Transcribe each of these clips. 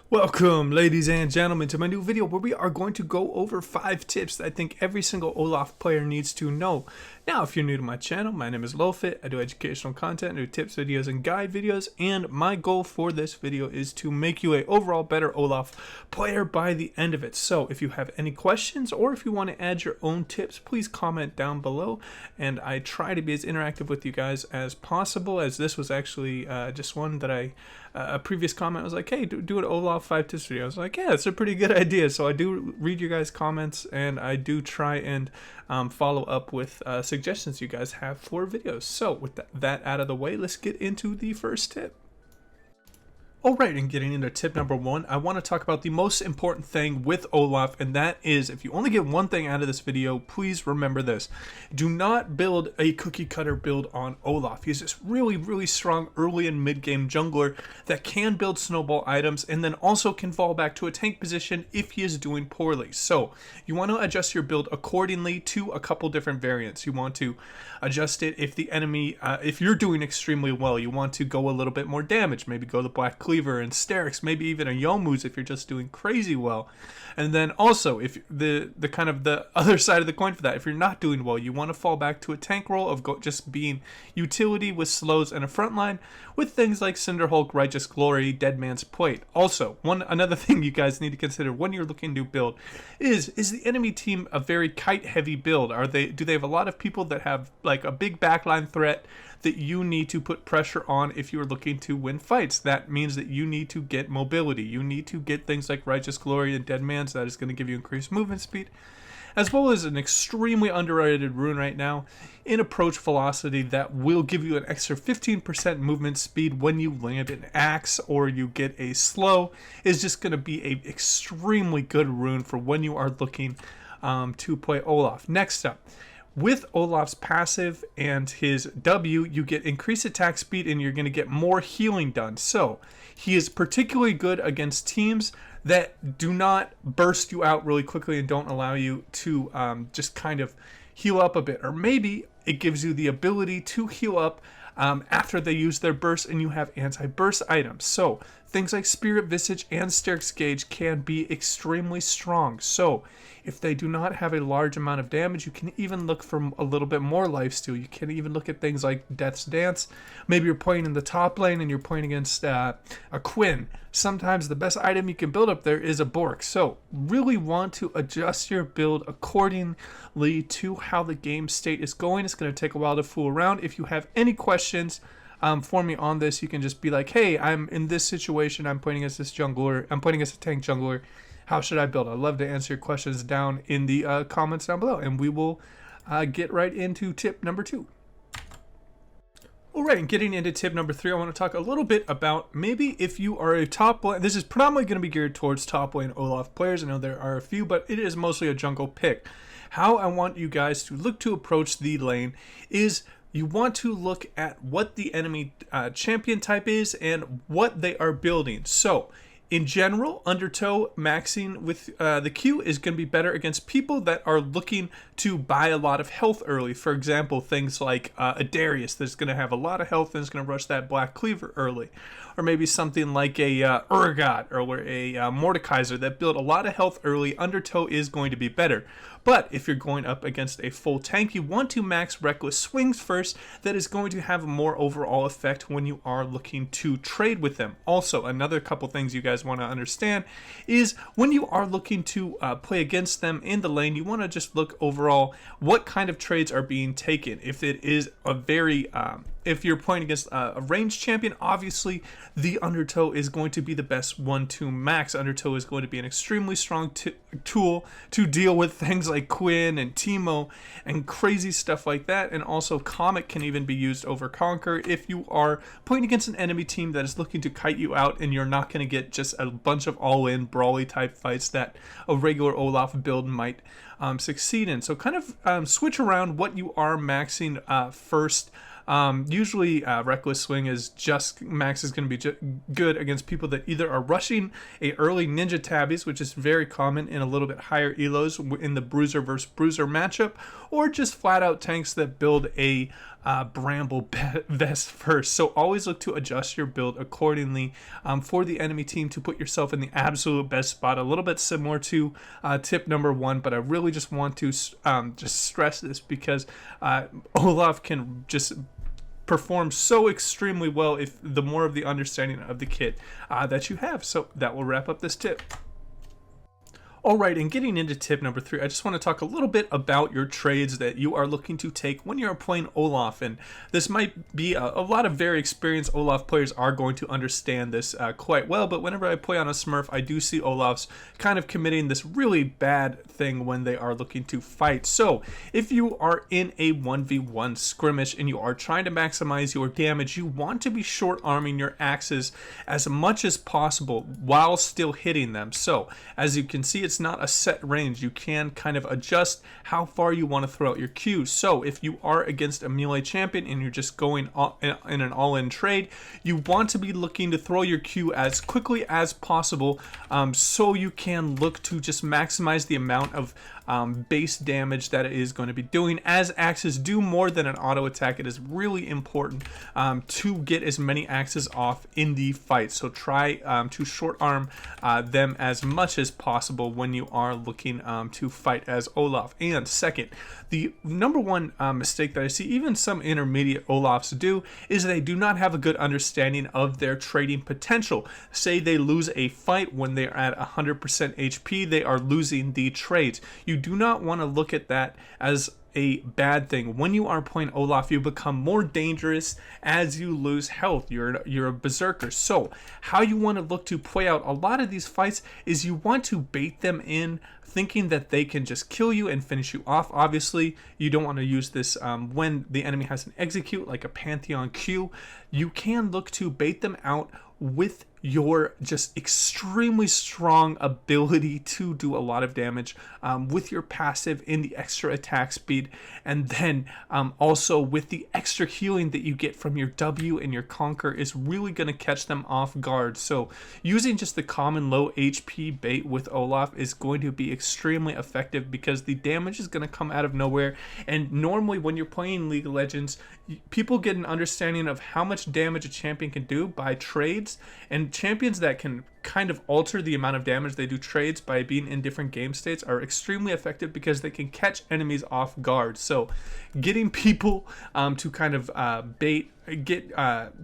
Welcome, ladies and gentlemen, to my new video where we are going to go over 5 tips that I think every single Olaf player needs to know. Now, if you're new to my channel, my name is Olaf. I do educational content, I do tips videos and guide videos, and my goal for this video is to make you an overall better Olaf player by the end of it. So, if you have any questions or if you want to add your own tips, please comment down below, and I try to be as interactive with you guys as possible, as this was actually just one that a previous comment was like, hey, do an Olaf 5 tips video. I was like, yeah, it's a pretty good idea. So I do read your guys' comments, and I do try and follow up with suggestions you guys have for videos. So with that out of the way, let's get into the first tip. Alright, and getting into tip number 1, I want to talk about the most important thing with Olaf, and that is, if you only get one thing out of this video, please remember this. Do not build a cookie cutter build on Olaf. He's this really strong early and mid game jungler that can build snowball items and then also can fall back to a tank position if he is doing poorly. So you want to adjust your build accordingly to a couple different variants. You want to adjust it if the enemy, if you're doing extremely well, you want to go a little bit more damage, maybe go the Black Cleaver and Sterix, maybe even a Yomu's if you're just doing crazy well. And then also, if the kind of the other side of the coin for that, if you're not doing well, you want to fall back to a tank role of just being utility with slows and a frontline with things like Cinderhulk, Righteous Glory, Dead Man's Plate. Also, another thing you guys need to consider when you're looking to build is the enemy team a very kite heavy build? Do they have a lot of people that have like a big backline threat that you need to put pressure on if you're looking to win fights? That means that you need to get mobility. You need to get things like Righteous Glory and Dead Man's. That is going to give you increased movement speed, as well as an extremely underrated rune right now in Approach Velocity that will give you an extra 15% movement speed when you land an axe or you get a slow. Is just going to be a extremely good rune for when you are looking to play Olaf. Next up, with Olaf's passive and his W, you get increased attack speed and you're going to get more healing done. So he is particularly good against teams that do not burst you out really quickly and don't allow you to just kind of heal up a bit. Or maybe it gives you the ability to heal up after they use their burst and you have anti-burst items. So things like Spirit Visage and Sterix Gauge can be extremely strong. So if they do not have a large amount of damage, you can even look for a little bit more lifesteal. You can even look at things like Death's Dance. Maybe you're playing in the top lane and you're playing against a Quinn. Sometimes the best item you can build up there is a Bork. So really want to adjust your build accordingly to how the game state is going. It's going to take a while to fool around. If you have any questions for me on this, you can just be like, hey, I'm in this situation, I'm playing against this jungler, I'm playing against a tank jungler, how should I build? I'd love to answer your questions down in the comments down below, and we will get right into tip number 2. Alright, and getting into tip number 3, I want to talk a little bit about maybe if you are a top lane. This is predominantly going to be geared towards top lane Olaf players. I know there are a few, but it is mostly a jungle pick. How I want you guys to look to approach the lane is you want to look at what the enemy champion type is and what they are building. So in general, Undertow maxing with the Q is going to be better against people that are looking to buy a lot of health early. For example, things like a Darius that's going to have a lot of health and is going to rush that Black Cleaver early. Or maybe something like a Urgot or a Mordekaiser that build a lot of health early. Undertow is going to be better. But if you're going up against a full tank, you want to max Reckless Swings first. That is going to have a more overall effect when you are looking to trade with them. Also, another couple things you guys want to understand is when you are looking to play against them in the lane, you want to just look overall what kind of trades are being taken. If it is a very if you're playing against a ranged champion, obviously the Undertow is going to be the best one to max. Undertow is going to be an extremely strong tool to deal with things like Quinn and Teemo and crazy stuff like that. And also Comet can even be used over Conquer if you are playing against an enemy team that is looking to kite you out and you're not going to get just a bunch of all-in brawly type fights that a regular Olaf build might succeed in. So kind of switch around what you are maxing first. Usually Reckless Swing is just max is going to be good against people that either are rushing a early Ninja Tabbies, which is very common in a little bit higher elos in the Bruiser versus Bruiser matchup, or just flat out tanks that build a bramble vest first. So always look to adjust your build accordingly for the enemy team to put yourself in the absolute best spot. A little bit similar to tip number 1, but I really just want to just stress this because Olaf can just perform so extremely well if the more of the understanding of the kit that you have. So that will wrap up this tip. Alright, and getting into tip number 3, I just want to talk a little bit about your trades that you are looking to take when you're playing Olaf. And this might be a lot of very experienced Olaf players are going to understand this quite well, but whenever I play on a Smurf, I do see Olafs kind of committing this really bad thing when they are looking to fight. So if you are in a 1v1 skirmish and you are trying to maximize your damage, you want to be short arming your axes as much as possible while still hitting them. So as you can see, it's not a set range. You can kind of adjust how far you want to throw out your Qs. So if you are against a melee champion and you're just going in an all-in trade, you want to be looking to throw your Q as quickly as possible, so you can look to just maximize the amount of base damage that it is going to be doing. As axes do more than an auto attack, it is really important to get as many axes off in the fight. So try to short arm them as much as possible when you are looking to fight as Olaf. And second, the number one mistake that I see even some intermediate Olafs do is they do not have a good understanding of their trading potential. Say they lose a fight when they're at 100% HP, they are losing the trades. You do not want to look at that as a bad thing. When you are playing Olaf, you become more dangerous as you lose health. You're a berserker. So how you want to look to play out a lot of these fights is you want to bait them in thinking that they can just kill you and finish you off. Obviously, you don't want to use this when the enemy has an execute like a Pantheon Q. You can look to bait them out with your just extremely strong ability to do a lot of damage with your passive in the extra attack speed, and then also with the extra healing that you get from your W and your Conquer is really going to catch them off guard. So using just the common low HP bait with Olaf is going to be extremely effective because the damage is going to come out of nowhere. And normally when you're playing League of Legends, people get an understanding of how much damage a champion can do by trades, and champions that can kind of alter the amount of damage they do trades by being in different game states are extremely effective because they can catch enemies off guard. So getting people to kind of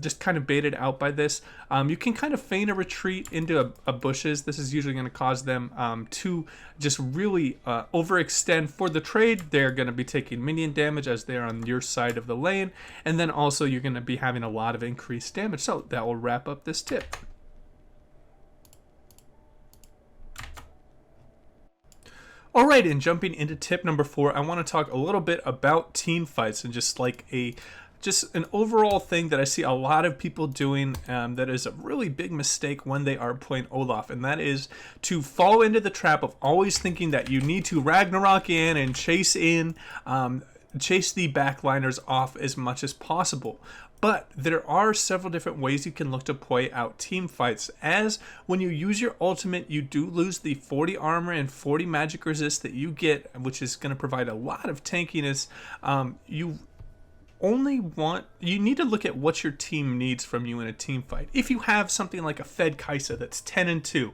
just kind of baited out by this, you can kind of feign a retreat into a bushes. This is usually going to cause them to just really overextend for the trade. They're going to be taking minion damage as they're on your side of the lane, and then also you're going to be having a lot of increased damage. So that will wrap up this tip. Alright, and jumping into tip number 4, I want to talk a little bit about team fights and just like an overall thing that I see a lot of people doing that is a really big mistake when they are playing Olaf, and that is to fall into the trap of always thinking that you need to Ragnarok in and chase the backliners off as much as possible. But there are several different ways you can look to play out team fights, as when you use your ultimate, you do lose the 40 armor and 40 magic resist that you get, which is going to provide a lot of tankiness. You need to look at what your team needs from you in a team fight. If you have something like a Fed Kaisa that's 10-2,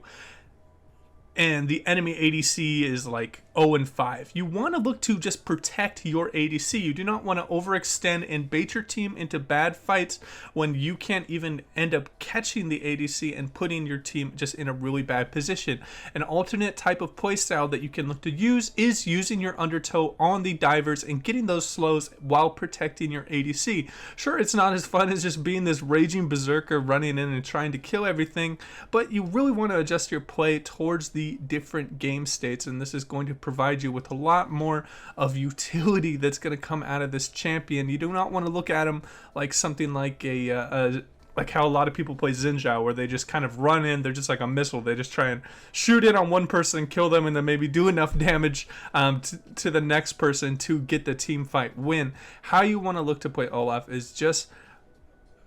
and the enemy ADC is like 0-5. You want to look to just protect your ADC. You do not want to overextend and bait your team into bad fights when you can't even end up catching the ADC and putting your team just in a really bad position. An alternate type of playstyle that you can look to use is using your undertow on the divers and getting those slows while protecting your ADC. Sure, it's not as fun as just being this raging berserker running in and trying to kill everything, but you really want to adjust your play towards the different game states, and this is going to provide you with a lot more of utility that's going to come out of this champion. You do not want to look at him like something like like how a lot of people play Xin Zhao, where they just kind of run in, they're just like a missile, they just try and shoot in on one person, kill them, and then maybe do enough damage to the next person to get the team fight win. How you want to look to play Olaf is just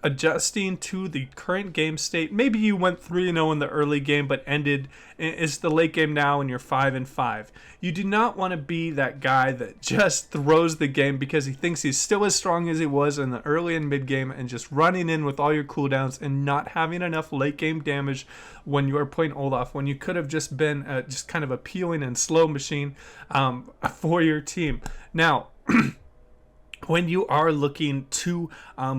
adjusting to the current game state. Maybe you went 3-0 in the early game, but ended it's the late game now and you're 5-5. You do not want to be that guy that just throws the game because he thinks he's still as strong as he was in the early and mid game, and just running in with all your cooldowns and not having enough late game damage when you are playing Olaf, when you could have just been just kind of a peeling and slow machine for your team. Now, when you are looking to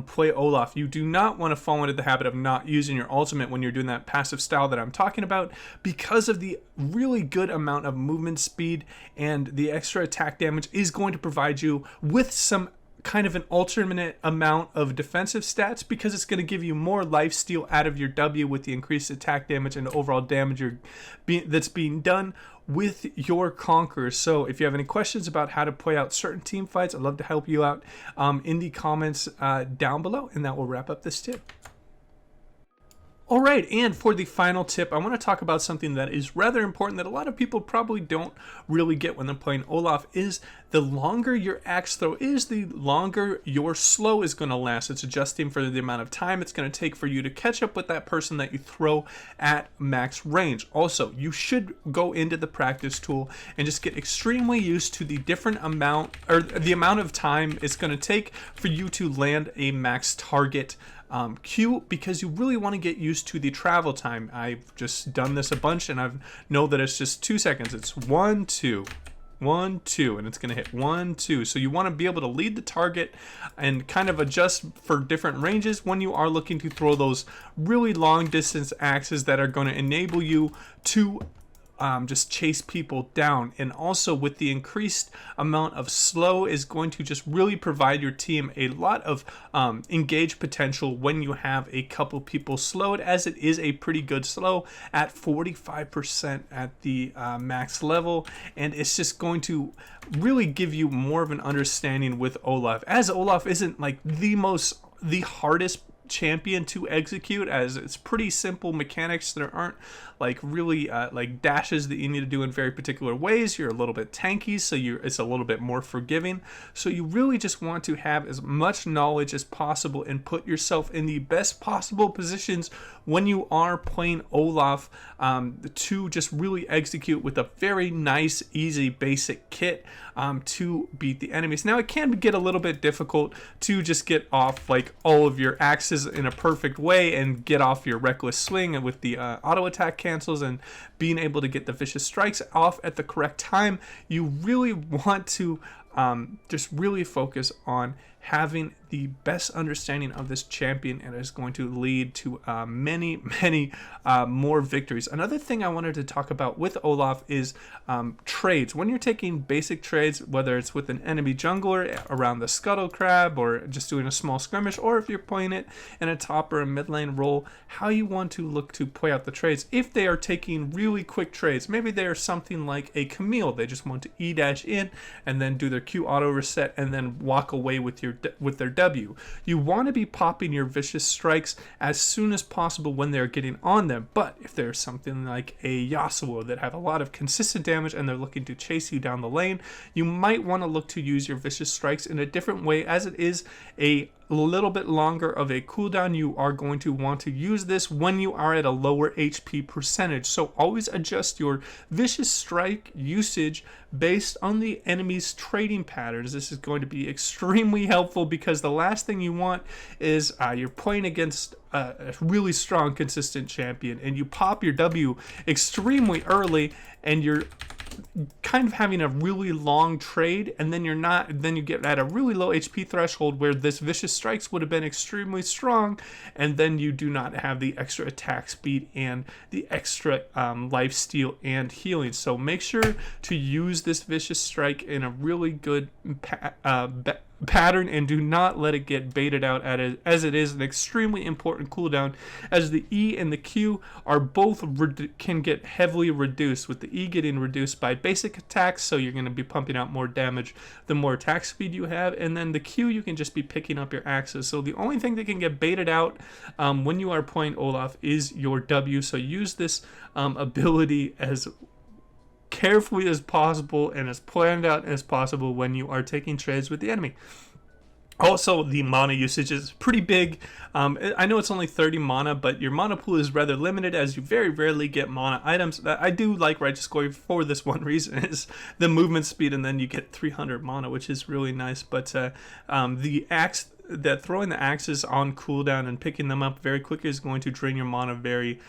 play Olaf, you do not want to fall into the habit of not using your ultimate when you're doing that passive style that I'm talking about, because of the really good amount of movement speed, and the extra attack damage is going to provide you with some kind of an alternate amount of defensive stats, because it's going to give you more lifesteal out of your W with the increased attack damage and overall damage that's being done with your Conqueror. So if you have any questions about how to play out certain team fights, I'd love to help you out in the comments down below, and that will wrap up this tip. All right, and for the final tip, I want to talk about something that is rather important that a lot of people probably don't really get when they're playing Olaf. Is the longer your axe throw is, the longer your slow is going to last. It's adjusting for the amount of time it's going to take for you to catch up with that person that you throw at max range. Also, you should go into the practice tool and just get extremely used to the different amount, or the amount of time it's going to take for you to land a max target Q, because you really want to get used to the travel time. I've just done this a bunch, and I know that it's just 2 seconds. It's 1 2 1 2, and it's going to hit 1 2. So you want to be able to lead the target and kind of adjust for different ranges when you are looking to throw those really long distance axes that are going to enable you to just chase people down. And also, with the increased amount of slow, is going to just really provide your team a lot of engage potential when you have a couple people slowed, as it is a pretty good slow at 45% at the max level. And it's just going to really give you more of an understanding with Olaf, as Olaf isn't like the hardest champion to execute, as it's pretty simple mechanics. There aren't like really like dashes that you need to do in very particular ways. You're a little bit tanky, so it's a little bit more forgiving. So you really just want to have as much knowledge as possible and put yourself in the best possible positions when you are playing Olaf to just really execute with a very nice, easy, basic kit to beat the enemies. Now, it can get a little bit difficult to just get off like all of your axes in a perfect way and get off your reckless swing with the auto attack cancels and being able to get the vicious strikes off at the correct time. You really want to just really focus on having the best understanding of this champion, and is going to lead to many more victories. Another thing I wanted to talk about with Olaf is trades. When you're taking basic trades, whether it's with an enemy jungler around the scuttle crab, or just doing a small skirmish, or if you're playing it in a top or a mid lane role, how you want to look to play out the trades. If they are taking really quick trades, maybe they are something like a Camille, they just want to E-dash in and then do their Q auto reset and then walk away with their W. You want to be popping your vicious strikes as soon as possible when they're getting on them. But if there's something like a Yasuo that have a lot of consistent damage and they're looking to chase you down the lane, you might want to look to use your vicious strikes in a different way, as it is a little bit longer of a cooldown. You are going to want to use this when you are at a lower HP percentage. So always adjust your vicious strike usage based on the enemy's trading patterns. This is going to be extremely helpful, because the last thing you want is you're playing against a really strong, consistent champion, and you pop your W extremely early, and you're kind of having a really long trade, and then you get at a really low HP threshold where this vicious strikes would have been extremely strong, and then you do not have the extra attack speed and the extra life steal and healing. So make sure to use this vicious strike in a really good pattern, and do not let it get baited out as it is an extremely important cooldown, as the E and the Q are both can get heavily reduced, with the E getting reduced by basic attacks, so you're going to be pumping out more damage the more attack speed you have, and then the Q you can just be picking up your axes. So the only thing that can get baited out when you are playing Olaf is your W. So use this ability as carefully as possible and as planned out as possible when you are taking trades with the enemy. Also, the mana usage is pretty big. I know it's only 30 mana, but your mana pool is rather limited as you very rarely get mana items. I do like Righteous Glory for this one reason, is the movement speed, and then you get 300 mana, which is really nice. But the axe, that throwing the axes on cooldown and picking them up very quickly is going to drain your mana very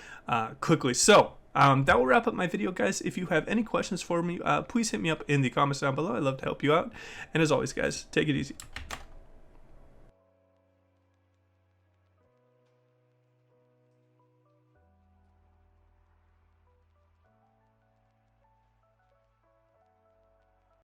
quickly. So that will wrap up my video, guys. If you have any questions for me, please hit me up in the comments down below. I'd love to help you out. And as always, guys, take it easy.